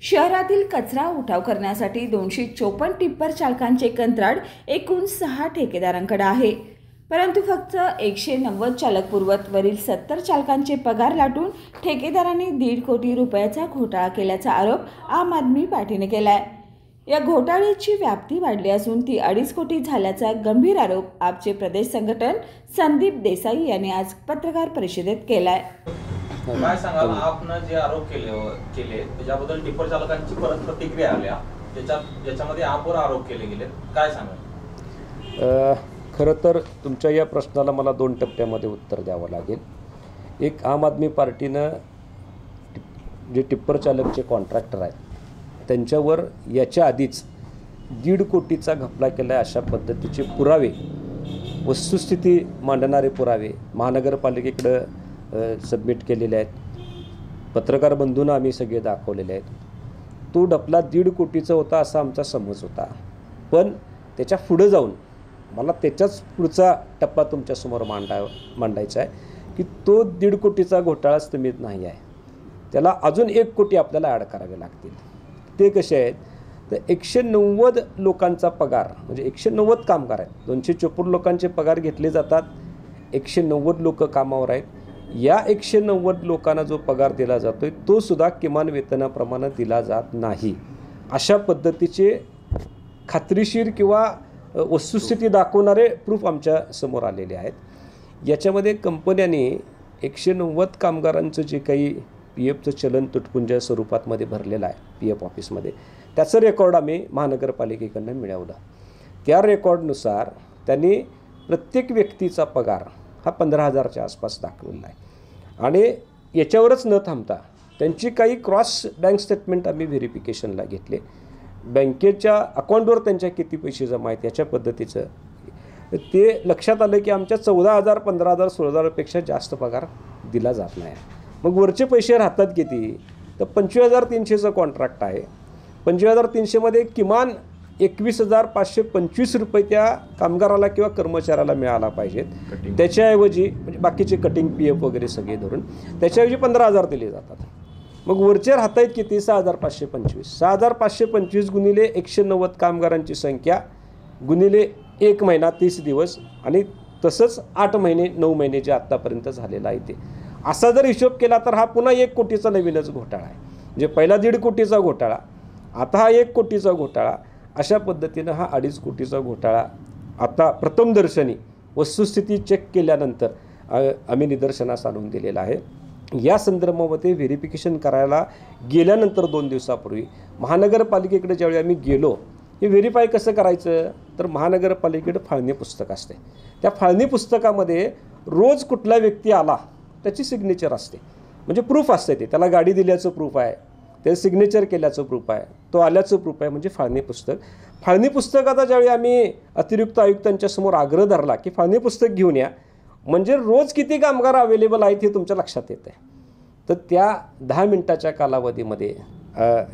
शहरातील कचरा उठाव करण्यासाठी 254 टिप्पर चालकांचे कंत्राट एकूण 6 ठेकेदारांकडे आहे. परंतु फक्त 190 चालक पुरवत वरील 70 चालकांचे पगार लाटून ठेकेदारांनी 1.5 कोटी रुपयाचा घोटाळा केल्याचा आरोप आम आदमी पार्टीने केलाय. या घोटाळ्याची व्याप्ती वाढली असून ती 2.5 कोटी झाल्याचा गंभीर आरोप आपचे प्रदेश संघटन संदीप देसाई यांनी आज पत्रकार परिषदेत केलाय. काय सांगाल, आपण जे आरोप केले त्याच्याबद्दल टिप्पर चालकांची परत प्रतिक्रिया आल्या, ज्याच्यामध्ये आपवर आरोप केले गेले, काय सांगाल? खरं तर तुमच्या या प्रश्नाला मला 2 टप्प्यामध्ये उत्तर द्यावं लागेल. एक, आम आदमी पार्टीनं जे टिप्पर चालकचे कॉन्ट्रॅक्टर आहेत त्यांच्यावर याच्या आधीच 1.5 कोटीचा घपला केला आहे अशा पद्धतीचे पुरावे, वस्तुस्थिती मांडणारे पुरावे महानगरपालिकेकडं सबमिट केलेले आहेत. पत्रकार बंधूंना आम्ही सगळे दाखवलेले आहेत. तो डपला 1.5 कोटीचा होता असा आमचा समज होता. पण त्याच्या पुढं जाऊन मला त्याच्याच पुढचा टप्पा तुमच्यासमोर मांडायचा आहे की तो 1.5 कोटीचा घोटाळाच तुम्हीच नाही आहे, त्याला अजून 1 कोटी आपल्याला ॲड करावे लागतील. ते कसे आहेत तर 190 लोकांचा पगार, म्हणजे 190 कामगार आहेत, 254 लोकांचे पगार घेतले जातात, 190 लोक कामावर आहेत. या 190 लोकांना जो पगार दिला जातोय तो सुद्धा किमान वेतनाप्रमाणे दिला जात नाही. अशा पद्धतीचे खात्रीशीर किंवा वस्तुस्थिती दाखवणारे प्रूफ आमच्या समोर आलेले आहेत. याच्यामध्ये कंपन्यांनी 190 कामगारांचं जे काही PFचं चलन तुटपुंजा स्वरूपातमध्ये भरलेलं आहे PF ऑफिसमध्ये, त्याचं रेकॉर्ड आम्ही महानगरपालिकेकडनं मिळवलं. त्या रेकॉर्डनुसार त्यांनी प्रत्येक व्यक्तीचा पगार हा 15,000च्या आसपास दाखवलेला आहे. आणि याच्यावरच न थांबता त्यांची काही क्रॉस बँक स्टेटमेंट आम्ही व्हेरिफिकेशनला घेतले. बँकेच्या अकाउंटवर त्यांच्या किती पैसे जमा आहेत याच्या पद्धतीचं ते लक्षात आलं की आमच्या 14,000, 15,000, 16,000पेक्षा जास्त पगार दिला जात नाही. मग वरचे पैसे राहतात किती तर 25,300चं कॉन्ट्रॅक्ट आहे. 25,300मध्ये किमान 21,525 रुपये त्या कामगाराला किंवा कर्मचाऱ्याला मिळाला पाहिजेत. त्याच्याऐवजी म्हणजे बाकीचे कटिंग PF वगैरे सगळे धरून त्याच्याऐवजी 15,000 दिले जातात. मग वरचे राहत आहेत किती 6,525. 6,525 गुणिले 190 कामगारांची संख्या गुणिले 1 महिना 30 दिवस आणि तसंच 8 महिने 9 महिने जे आत्तापर्यंत झालेलं आहे ते असा जर हिशोब केला तर हा पुन्हा 1 कोटीचा नवीनच घोटाळा आहे. म्हणजे पहिला 1.5 कोटीचा घोटाळा, आता हा 1 कोटीचा घोटाळा. अशा पद्धतीनं हा 2.5 कोटीचा घोटाळा आता प्रथमदर्शनी वस्तुस्थिती चेक केल्यानंतर आम्ही निदर्शनास आणून दिलेला आहे. या संदर्भामध्ये व्हेरिफिकेशन करायला गेल्यानंतर 2 दिवसापूर्वी महानगरपालिकेकडे ज्यावेळी आम्ही गेलो, हे व्हेरीफाय कसं करायचं तर महानगरपालिकेकडे फाळणी पुस्तक असते. त्या फाळणी पुस्तकामध्ये रोज कुठला व्यक्ती आला त्याची सिग्नेचर असते, म्हणजे प्रूफ असते. ते त्याला गाडी दिल्याचं प्रूफ आहे, ते सिग्नेचर केल्याचं प्रूफ आहे, तो आल्याचं प्रूफ आहे, म्हणजे फाळणी पुस्तक. फाळणी पुस्तकाचा ज्यावेळी आम्ही अतिरिक्त आयुक्तांच्या समोर आग्रह धरला की फाळणी पुस्तक घेऊन या, म्हणजे रोज किती कामगार अवेलेबल आहेत हे तुमच्या लक्षात येतं आहे. तर त्या 10 मिनिटाच्या कालावधीमध्ये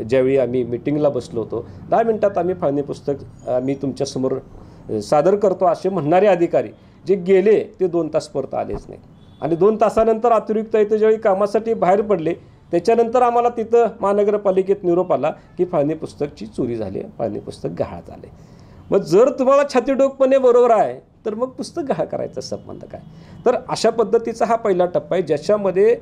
ज्यावेळी आम्ही मिटिंगला बसलो होतो, 10 मिनिटात आम्ही फाळणी पुस्तक आम्ही तुमच्यासमोर सादर करतो असे म्हणणारे अधिकारी जे गेले ते 2 तास परत आलेच नाही. आणि 2 तासानंतर अतिरिक्त आयुक्त ज्यावेळी कामासाठी बाहेर पडले त्याच्यानंतर आम्हाला तिथं महानगरपालिकेत निरोप आला की फाळणी पुस्तकची चोरी झाली आहे, फाळणी पुस्तक गहाळ झाले. मग जर तुम्हाला छातीडोकपणे बरोबर आहे तर मग पुस्तक गहाळ करायचा संबंध काय. तर अशा पद्धतीचा हा पहिला टप्पा आहे ज्याच्यामध्ये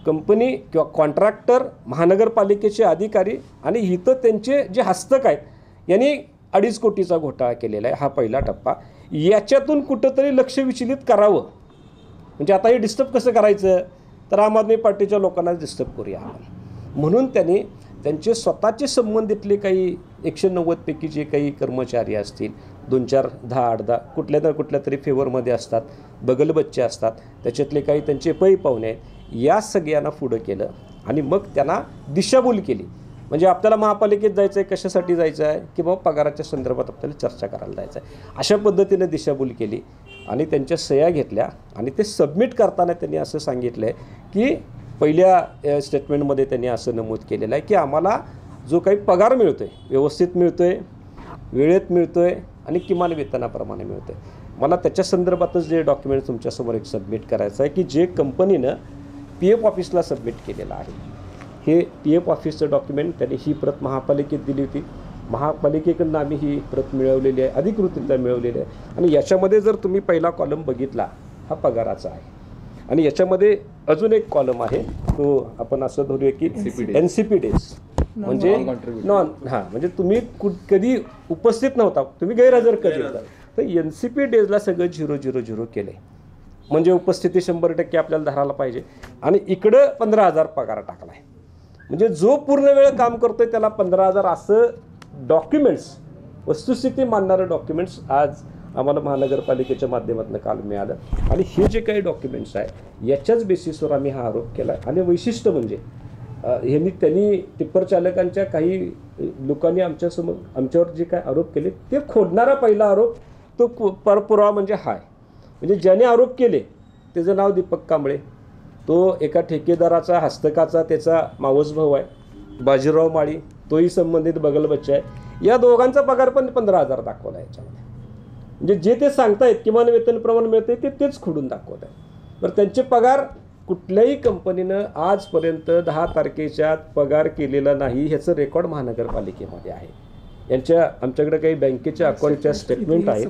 कंपनी किंवा कॉन्ट्रॅक्टर, महानगरपालिकेचे अधिकारी आणि इथं त्यांचे जे हस्तक आहेत यांनी 2.5 कोटीचा घोटाळा केलेला आहे. हा पहिला टप्पा. याच्यातून कुठंतरी लक्ष विचलित करावं, म्हणजे आता हे डिस्टर्ब कसं करायचं तर आम आदमी पार्टीच्या लोकांना डिस्टर्ब करूया म्हणून त्यांनी त्यांचे स्वतःचे संबंधितले काही 190 पैकी जे काही कर्मचारी असतील, 2-4, 10, 8-10 कुठल्या ना कुठल्या तरी फेवरमध्ये असतात, बगलबच्चे असतात, त्याच्यातले काही त्यांचे पै पाहुणे आहेत, या सगळ्यांना पुढं केलं आणि मग त्यांना दिशाभूल केली. म्हणजे आपल्याला महापालिकेत जायचं आहे, कशासाठी जायचं आहे की बाबा पगाराच्या संदर्भात आपल्याला चर्चा करायला जायचं आहे, अशा पद्धतीने दिशाभूल केली आणि त्यांच्या सह्या घेतल्या. आणि ते सबमिट करताना त्यांनी असं सांगितलं आहे की पहिल्या स्टेटमेंटमध्ये त्यांनी असं नमूद केलेलं आहे की आम्हाला जो काही पगार मिळतो आहे व्यवस्थित मिळतो आहे, वेळेत मिळतो आहे आणि किमान वेतनाप्रमाणे मिळतो आहे. मला त्याच्या संदर्भातच जे डॉक्युमेंट तुमच्यासमोर एक सबमिट करायचं आहे की जे कंपनीनं PF ऑफिसला सबमिट केलेलं आहे, हे PF ऑफिसचं डॉक्युमेंट त्यांनी ही प्रत महापालिकेत दिली होती. महापालिकेकडून आम्ही ही प्रत मिळवलेली आहे, अधिकृतरित्या मिळवलेली आहे. आणि याच्यामध्ये जर तुम्ही पहिला कॉलम बघितला हा पगाराचा आहे. आणि याच्यामध्ये अजून एक कॉलम आहे, तो आपण असं धरूया की NCP डेज, म्हणजे म्हणजे तुम्ही कधी उपस्थित नव्हता, तुम्ही गैरहजर कधी होता, तर NCP डेजला सगळं 000 केलं आहे. म्हणजे उपस्थिती 100% आपल्याला धरायला पाहिजे. आणि इकडं 15,000 पगार टाकला आहे. म्हणजे जो पूर्ण वेळ काम करतोय त्याला 15,000 असं डॉक्युमेंट्स, वस्तुस्थिती मानणारं डॉक्युमेंट्स आज आम्हाला महानगरपालिकेच्या माध्यमातून काल मिळालं. आणि हे जे काही डॉक्युमेंट्स आहे याच्याच बेसिसवर आम्ही हा आरोप केला आहे. आणि वैशिष्ट्य म्हणजे त्यांनी टिप्पर चालकांच्या काही लोकांनी आमच्यावर जे काय आरोप केले ते खोडणारा पहिला आरोप तो पुरावा म्हणजे हा आहे. म्हणजे ज्याने आरोप केले त्याचं नाव दीपक कांबळे, तो एका ठेकेदाराचा हस्तकाचा त्याचा मावस भाऊ आहे. बाजीराव माळी तोही संबंधित बगल बच्चा आहे. या दोघांचा पगार पण 15,000 दाखवला याच्यामध्ये. म्हणजे जे ते सांगतायत किमान वेतन प्रमाण मिळते तेच खोडून दाखवत आहे. तर त्यांचे पगार कुठल्याही कंपनीनं आजपर्यंत 10 तारखेच्या पगार केलेला नाही ह्याचं रेकॉर्ड महानगरपालिकेमध्ये आहे. आमच्याकडे काही बँकेच्या अकाउंटच्या स्टेटमेंट आहेत,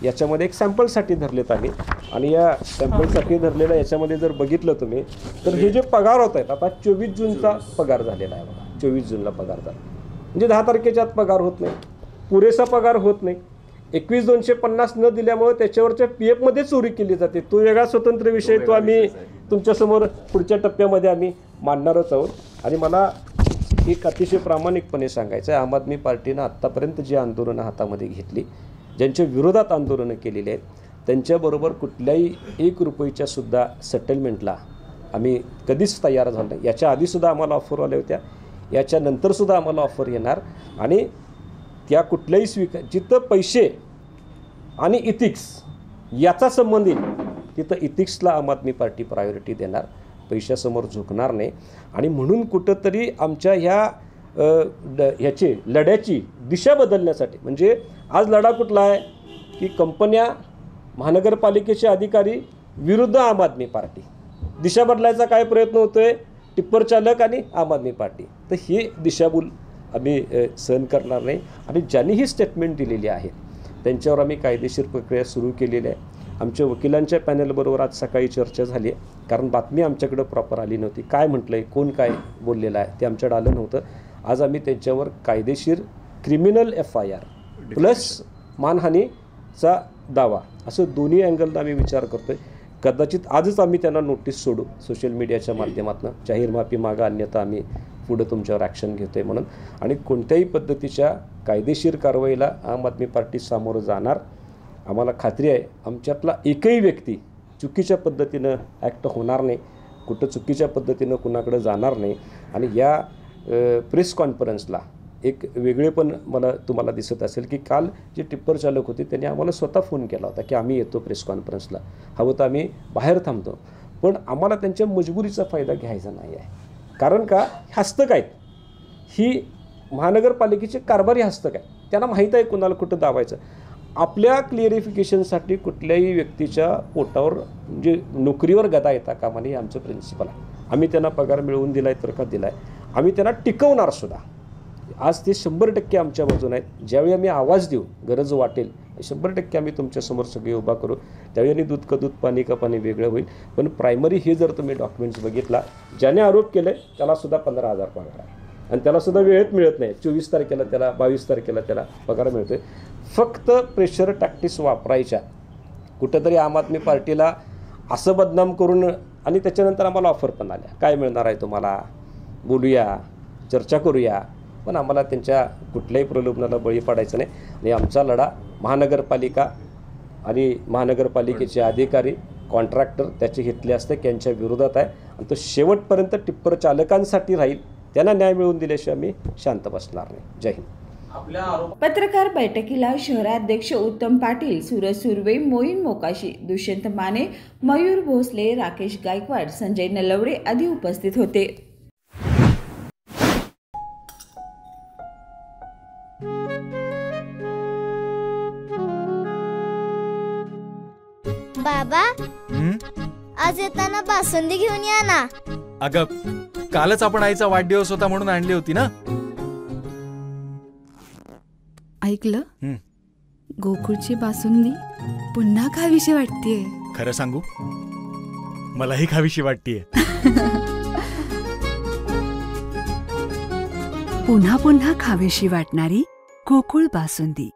याच्यामध्ये एक सॅम्पलसाठी धरलेत आहे. आणि या सॅम्पलसाठी धरलेल्या याच्यामध्ये जर बघितलं तुम्ही तर हे जे पगार होत आहेत, आता 24 जूनचा पगार झालेला आहे बघा. 24 जूनला पगार झाला म्हणजे 10 तारखेच्या आत पगार होत नाही, पुरेसा पगार होत नाही. 21,250 न दिल्यामुळे त्याच्यावरच्या PFमध्ये चोरी केली जाते. तो वेगळा स्वतंत्र विषय, तो आम्ही तुमच्यासमोर पुढच्या टप्प्यामध्ये आम्ही मांडणारच आहोत. आणि मला एक अतिशय प्रामाणिकपणे सांगायचं आहे, आम आदमी पार्टीनं आत्तापर्यंत जी आंदोलनं हातामध्ये घेतली, ज्यांच्या विरोधात आंदोलनं केलेली आहेत, त्यांच्याबरोबर कुठल्याही 1 रुपयाच्या सुद्धा सेटलमेंटला आम्ही कधीच तयार झालो नाही. याच्या आधीसुद्धा आम्हाला ऑफर आल्या होत्या, याच्यानंतरसुद्धा आम्हाला ऑफर येणार. आणि त्या कुठल्याही जिथं पैसे आणि इथिक्स याचा संबंध येईल तिथं इथिक्सला आम आदमी पार्टी प्रायोरिटी देणार, पैशासमोर झुकणार नाही. आणि म्हणून कुठंतरी आमच्या ह्याची लढ्याची दिशा बदलण्यासाठी, म्हणजे आज लढा कुठला आहे की कंपन्या, महानगरपालिकेचे अधिकारी विरुद्ध आम आदमी पार्टी, दिशा बदलायचा काय प्रयत्न होतो आहे टिप्पर चालक आणि आम आदमी पार्टी. तर हे दिशाभूल आम्ही सहन करणार नाही. आणि ज्यांनी ही स्टेटमेंट दिलेली आहे त्यांच्यावर आम्ही कायदेशीर प्रक्रिया सुरू केलेली आहे. आमच्या वकिलांच्या पॅनलबरोबर आज सकाळी चर्चा झाली आहे, कारण बातमी आमच्याकडं प्रॉपर आली नव्हती. काय म्हटलं आहे, कोण काय बोललेलं आहे ते आमच्याकडं आलं नव्हतं. आज आम्ही त्यांच्यावर कायदेशीर क्रिमिनल FIR प्लस मानहानीचा दावा असं दोन्ही अँगलनं आम्ही विचार करतो आहे. कदाचित आजच आम्ही त्यांना नोटीस सोडू सोशल मीडियाच्या माध्यमातून, जाहीर माफी मागा अन्यथा आम्ही पुढं तुमच्यावर ॲक्शन घेतो आहे म्हणून. आणि कोणत्याही पद्धतीच्या कायदेशीर कारवाईला आम आदमी पार्टी सामोरं जाणार. आम्हाला खात्री आहे आमच्यातला एकही व्यक्ती चुकीच्या पद्धतीनं ॲक्ट होणार नाही, कुठं चुकीच्या पद्धतीनं कुणाकडं जाणार नाही. आणि या प्रेस कॉन्फरन्सला एक वेगळेपण मला तुम्हाला दिसत असेल की काल जे टिप्पर चालक होते त्यांनी आम्हाला स्वतः फोन केला होता की आम्ही येतो प्रेस कॉन्फरन्सला, हवं तर आम्ही बाहेर थांबतो. पण आम्हाला त्यांच्या मजबुरीचा फायदा घ्यायचा नाही आहे. कारण का हस्तक आहेत, ही महानगरपालिकेचे कारभारी हस्तक आहेत, त्यांना माहीत आहे कुणाला कुठं दाबायचं. आपल्या क्लिअरिफिकेशनसाठी कुठल्याही व्यक्तीच्या पोटावर म्हणजे नोकरीवर गदा येता कामा नये, आमचं प्रिन्सिपल आहे. आम्ही त्यांना पगार मिळवून दिला आहे तर का दिला आहे, आम्ही त्यांना टिकवणार सुद्धा. आज ते 100% आमच्या बाजूने आहेत. ज्यावेळी आम्ही आवाज देऊ, गरज वाटेल 100% आम्ही तुमच्यासमोर सगळे उभा करू. त्यावेळी दूध का दूध पाणी का पाणी वेगळं होईल. पण प्रायमरी हे जर तुम्ही डॉक्युमेंट्स बघितला, ज्याने आरोप केले त्यालासुद्धा 15,000 पगार आहे आणि त्यालासुद्धा वेळेत मिळत नाही. 24 तारखेला त्याला, 22 तारखेला त्याला पगार मिळतो. फक्त प्रेशर टॅक्टिक्स वापरायच्या कुठंतरी आम आदमी पार्टीला असं बदनाम करून. आणि त्याच्यानंतर आम्हाला ऑफर पण आल्या, काय मिळणार आहे तुम्हाला, बोलूया, चर्चा करूया. पण आम्हाला त्यांच्या कुठल्याही प्रलोभनाला बळी पडायचं नाही. आणि आमचा लढा महानगरपालिका आणि महानगरपालिकेचे अधिकारी, कॉन्ट्रॅक्टर त्याचे घेतले असते त्यांच्या विरोधात आहे. आणि तो शेवटपर्यंत टिप्पर चालकांसाठी राहील. त्यांना न्याय मिळवून दिल्याशिवाय आम्ही शांत बसणार नाही. जय हिंद. पत्रकार बैठकीला शहराध्यक्ष उत्तम पाटील, सूरज सुर्वे, मोईन मोकाशी, दुष्यंत माने, मयूर भोसले, राकेश गायकवाड, संजय नलवडे आदी उपस्थित होते. बाबा, आज येताना बासुंदी घेऊन या ना. अगं कालच आपण आईचा वाढदिवस होता म्हणून आणली होती ना. ऐकलं, गोकुळची बासुंदी पुन्हा खावीशी वाटतेय. खरं सांगू, मलाही खावीशी वाटतेय. पुन्हा पुन्हा खावीशी वाटणारी गोकुळ बासुंदी.